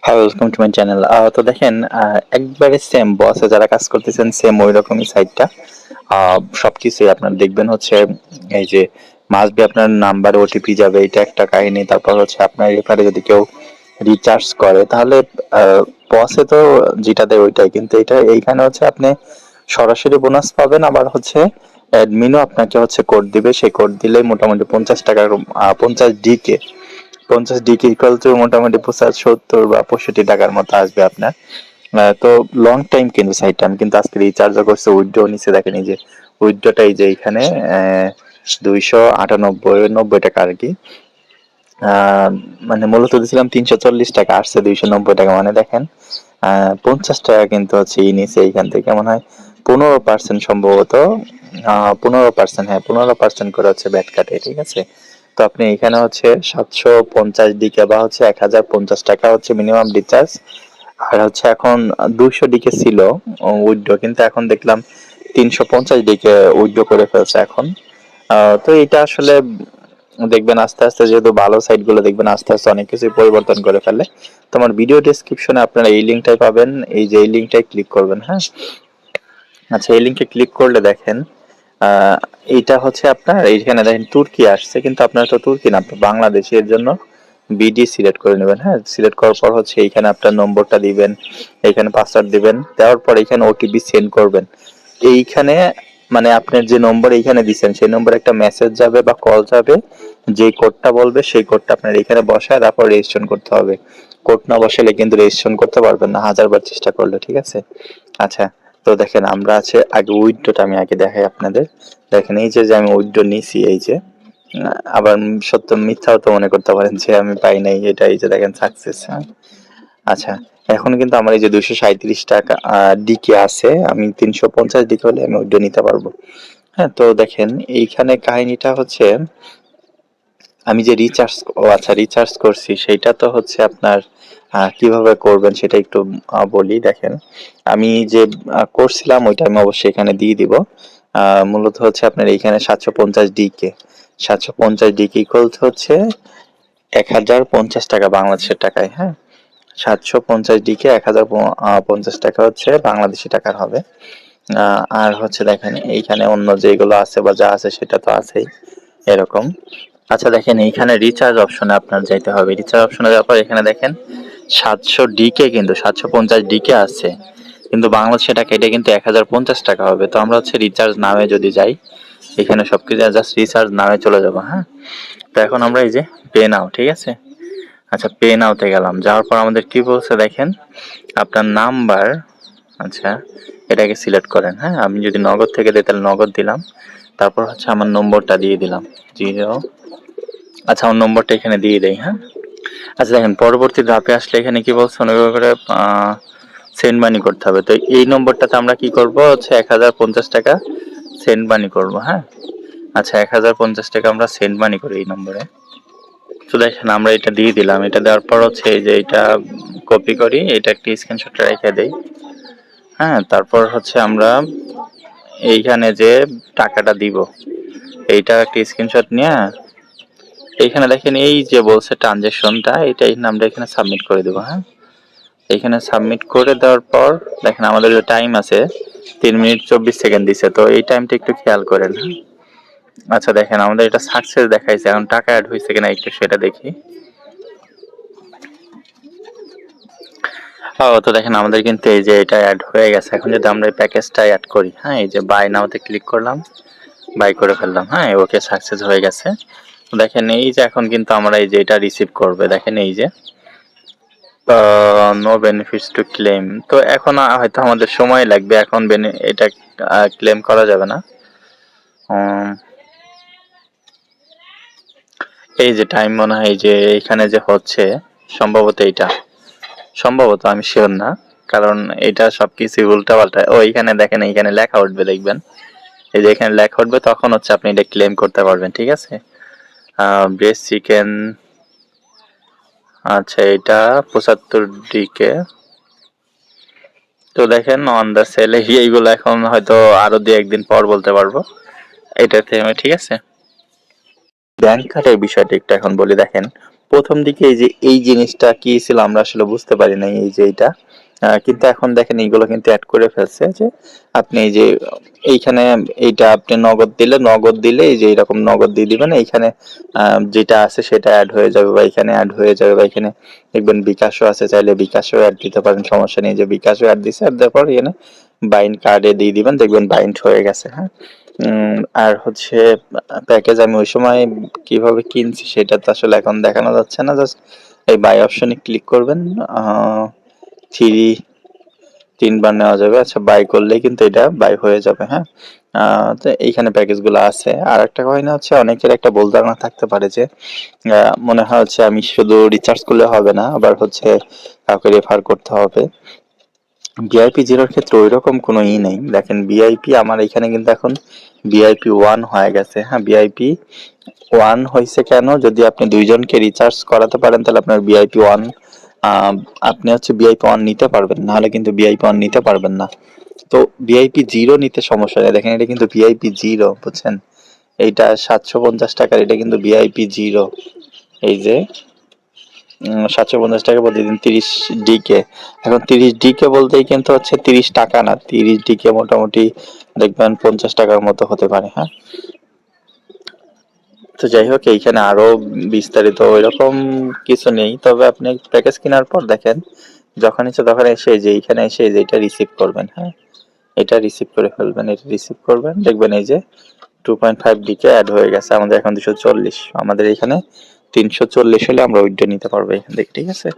হ্যাঁ, welcome to my channel. তো দেখেন, একবারে সেম বসে যারা কাজ করতেছেন সেম ওই রকমই সাইটটা। সবকিছুই আপনার দেখবেন হচ্ছে এই যে মাস্ট বি আপনার নাম্বার ওটিপি যাবে, এটা একটা কাহিনী। তারপর হচ্ছে আপনার এখানে যদি কেউ রিচার্জ করে তাহলে বসে তো যেটা দেয় ওইটাই, কিন্তু এটা এইখানে হচ্ছে আপনি সরাসরি বোনাস পাবেন। আবার হচ্ছে অ্যাডমিনও আপনাকে হচ্ছে কোড দিবে, সেই কোড দিলেই মোটামুটি 50 টাকার 50 DK 50 DK ইকুয়াল টু মোটামুটি 70 বা 65 টাকার মতো আসবে আপনার। তো লং টাইম কিন্তু সাইটটা আমি কিন্তু আজকে রিচার্জও করছি, উইথড্র নিচে দেখেন এই যে উইথড্রটা এই যে এখানে 298 90 টাকা আর কি। মানে মূলত দিয়েছিলাম 340 টাকা, আসছে 290 টাকা, মানে দেখেন 50 টাকা কিন্তু হচ্ছে নিচে এইখান থেকে মনে হয় 15% সম্ভবত, 15%, হ্যাঁ 15% করে হচ্ছে ব্যাট কাটে, ঠিক আছে। তো আপনি এখানে হচ্ছে 750 DK বা হচ্ছে 1050 টাকা হচ্ছে মিনিমাম রিচার্জ। আর হচ্ছে এখন 200 DK ছিল উইথড্র, কিন্তু এখন দেখলাম 350 DK উইথড্র করে ফেলছে এখন। তো এটা আসলে দেখবেন আস্তে আস্তে, যেহেতু ভালো সাইট গুলো দেখবেন আস্তে আস্তে অনেক কিছু পরিবর্তন করে ফেলে। তোমার ভিডিও ডেসক্রিপশনে আপনারা এই লিঙ্কটাই পাবেন, এই যে এই লিঙ্কটাই ক্লিক করবেন, হ্যাঁ। আচ্ছা, এই লিঙ্কে ক্লিক করলে দেখেন আহ এইটা হচ্ছে আপনার এইখানে দেখেন তুর্কি আসছে, কিন্তু আপনার তো তুর্কি না, আপনার বাংলাদেশি, এর জন্য বিডি সিলেক্ট করে নেবেন। হ্যাঁ, সিলেক্ট করার পর হচ্ছে এইখানে আপনার নম্বরটা দিবেন, এইখানে পাসওয়ার্ড দিবেন, দেওয়ার পর এইখানে ওটিপি সেন্ড করবেন। এইখানে মানে আপনার যে নম্বর এইখানে দিচ্ছেন সেই নম্বরে একটা মেসেজ যাবে বা কল যাবে, যে কোডটা বলবে সেই কোডটা আপনার এখানে বসায় তারপর রেজিস্ট্রেশন করতে হবে। কোড না বসালে কিন্তু রেজিস্ট্রেশন করতে পারবেন না, 1000 বার চেষ্টা করলে, ঠিক আছে। আচ্ছা, তো দেখেন আমরা আছে আগে উইথড্রটা আমি আগে দেখাই আপনাদের। দেখেন এই যে আমি উইথড্র নিছি, এই যে আবার সত্য মিথ্যাও তো মনে করতে পারেন যে আমি পাই নাই, এটা এই যে দেখেন সাকসেস। হ্যাঁ, আচ্ছা, এখন কিন্তু আমার এই যে 237 টাকা ডিকে আছে, আমি 350 DK হলে আমি উইথড্র নিতে পারবো। হ্যাঁ, তো দেখেন এইখানে কাহিনীটা হচ্ছে আমি যে রিচার্জ, ও আচ্ছা রিচার্জ করছি সেইটা তো হচ্ছে আপনার কিভাবে করবেন সেটা একটু বলি। দেখেন আমি যে করছিলাম ওইটা আমি অবশ্যই এখানে দিয়ে দিব। মূলত হচ্ছে আপনার এইখানে 750 DK, 750 DK ইকুয়াল হচ্ছে 1050 টাকা বাংলাদেশের টাকায়। হ্যাঁ, 750 DK 1050 টাকা হচ্ছে বাংলাদেশি টাকার হবে। আর হচ্ছে দেখেন এইখানে অন্য যেগুলো আছে বা যা আছে সেটা তো আছেই এরকম। আচ্ছা দেখেন এইখানে রিচার্জ অপশনে আপনার যাইতে হবে, রিচার্জ অপশনে যাওয়ার পর এখানে দেখেন 700 DK, কিন্তু 750 DK আছে, কিন্তু বাংলাদেশি টাকা এটা কিন্তু 1050 টাকা হবে। তো আমরা হচ্ছে রিচার্জ নামে যদি যাই, এখানে সবকিছু জাস্ট রিচার্জ নামে চলে যাবো। হ্যাঁ, তো এখন আমরা এই যে পে নাও, ঠিক আছে। আচ্ছা, পে নাওতে গেলাম, যাওয়ার পর আমাদের কি বলছে দেখেন আপনার নাম্বার, আচ্ছা এটাকে সিলেক্ট করেন। হ্যাঁ, আমি যদি নগদ থেকে দিই তাহলে নগদ দিলাম, তারপর হচ্ছে আমার নম্বরটা দিয়ে দিলাম 0। আচ্ছা, আমার নম্বরটা এখানে দিয়ে দেই। হ্যাঁ, আচ্ছা দেখেন পরবর্তী ধাপে আসলে এখানে কি বলছে অনুগ্রহ করে সেন্ড মানি করতে হবে। তো এই নম্বরটাতে আমরা কি করব হচ্ছে 1050 টাকা সেন্ড মানি করব। হ্যাঁ, আচ্ছা 1050 টাকা আমরা সেন্ড মানি করি এই নম্বরে। তো দেখেন আমরা এটা দিয়ে দিলাম, এটা দেওয়ার পর হচ্ছে এই যে এটা কপি করি, এটা একটা স্ক্রিনশট রেখে দেই। হ্যাঁ, তারপর হচ্ছে আমরা এইখানে যে টাকাটা দিব এইটা একটা স্ক্রিনশট নিয়ে এইখানে দেখেন এই যে বলছে ট্রানজেকশনটা, এটাই আমরা এখানে সাবমিট করে দেবো। হ্যাঁ, এখানে সাবমিট করে দেওয়ার পর দেখেন আমাদের যে টাইম আছে 3 মিনিট 24 সেকেন্ড দিছে, তো এই টাইমটা একটু খেয়াল করেন। হ্যাঁ, আচ্ছা দেখেন আমাদের এটা সাকসেস দেখাইছে, এখন টাকা অ্যাড হয়েছে কিনা একটু সেটা দেখি। তো দেখেন আমাদের কিন্তু এই যে এটা অ্যাড হয়ে গেছে। এখন যদি আমরা এই প্যাকেজটা অ্যাড করি, হ্যাঁ এই যে বাই নাওতে ক্লিক করলাম, বাই করে ফেললাম। হ্যাঁ, ওকে সাকসেস হয়ে গেছে। দেখেন এই যে এখন কিন্তু আমরা এই যে এটা রিসিভ করবে, দেখেন এই যে নো বেনিফিটস টু ক্লেম। তো এখন হয়তো আমাদের সময় লাগবে, এখন এটা ক্লেম করা যাবে না। এই যে টাইম মনে হয় যে এখানে যে হচ্ছে সম্ভবত এইটা, সম্ভবত আমি শিওর না, কারণ এটা সবকিছু উল্টা পাল্টা। এইখানে দেখেন এইখানে লেখা উঠবে, দেখবেন এই যে এখানে লেখা উঠবে, তখন হচ্ছে আপনি এটা ক্লেম করতে পারবেন, ঠিক আছে। ব্রেস্ট চিকেন, আচ্ছা এটা 75 DK। তো দেখেন অন দ্য সেল, এইগুলো এখন হয়তো আরো 2-1 দিন পর বলতে পারবো এটাতে আমি, ঠিক আছে। ব্যাংক কার্ডের বিষয়টা একটু এখন বলি। দেখেন প্রথম দিকে এই যে এই জিনিসটা কি ছিল আমরা আসলে বুঝতে পারি নাই, এই যে এইটা কিন্তু এখন দেখেন এইগুলো কিন্তু অ্যাড করে ফেলছে যে আপনি এই যে এইখানে এইটা আপনি নগদ দিলে এই যে এরকম নগদ দিয়ে দিবেন, এইখানে যেটা আছে সেটা অ্যাড হয়ে যাবে বা এখানে অ্যাড হয়ে যাবে, বা এখানে দেখবেন বিকাশও আছে, চাইলে বিকাশও অ্যাড দিতে পারেন, সমস্যা নেই। যে বিকাশও অ্যাড দিছে, অ্যাড দেওয়ার পর এখানে বাইন্ড কার্ডে দিয়ে দিবেন, দেখবেন বাইন্ড হয়ে গেছে। হ্যাঁ, আর হচ্ছে প্যাকেজ আমি ওই সময় কিভাবে কিনছি সেটা তো আসলে এখন দেখানো যাচ্ছে না, জাস্ট এই বাই অপশনে ক্লিক করবেন, থ্রি 3 বার নেওয়া যাবে। আচ্ছা, বাই করলেই কিন্তু এটা বাই হয়ে যাবে। হ্যাঁ, তো এইখানে প্যাকেজগুলো আছে। আর একটা কথা হচ্ছে, অনেকের একটা ভুল ধারণা থাকতে পারে যে মনে হয় হচ্ছে আমি শুধু রিচার্জ করলে হবে না, আবার হচ্ছে কাউকে রেফার করতে হবে। ভিআইপি জিরোর ক্ষেত্রে ওইরকম কোনো নেই। দেখেন ভিআইপি আমার এখানে কিন্তু এখন ভিআইপি 1 হয়ে গেছে। হ্যাঁ, ভিআইপি 1 হয়েছে কেন? যদি আপনি 2 জনকে রিচার্জ করাতে পারেন তাহলে আপনার ভিআইপি 1 আপনি হচ্ছে ভিআইপি 1 নিতে পারবেন, নাহলে কিন্তু ভিআইপি 1 নিতে পারবেন না। তো ভিআইপি 0 নিতে সমস্যা নেই। দেখেন এটা কিন্তু ভিআইপি 0, বুঝছেন? এইটা 750 টাকার, এটা কিন্তু ভিআইপি 0। এই যে 750 টাকা প্রতিদিন 30 ডিকে। এখন 30 ডিকে বলতেই কিন্তু হচ্ছে 30 টাকা না, 30 ডিকে মোটামুটি দেখবেন 50 টাকার মতো হতে পারে। হ্যাঁ, তো যাই হোক, এইখানে আরো বিস্তারিত ওইরকম কিছু নেই, তবে আপনি প্যাকেজ কেনার পর দেখেন যখন ইচ্ছে তখন এসে যে এইখানে এসে যে এটা রিসিভ করবেন। হ্যাঁ, এটা রিসিভ করে ফেলবেন, এটা রিসিভ করবেন, দেখবেন এই যে 2.5 ডিকে অ্যাড হয়ে গেছে। আমাদের এখন 240, আমাদের এখানে 340 হলে আমরা উইথড্র নিতে পারবো এখান থেকে, ঠিক আছে?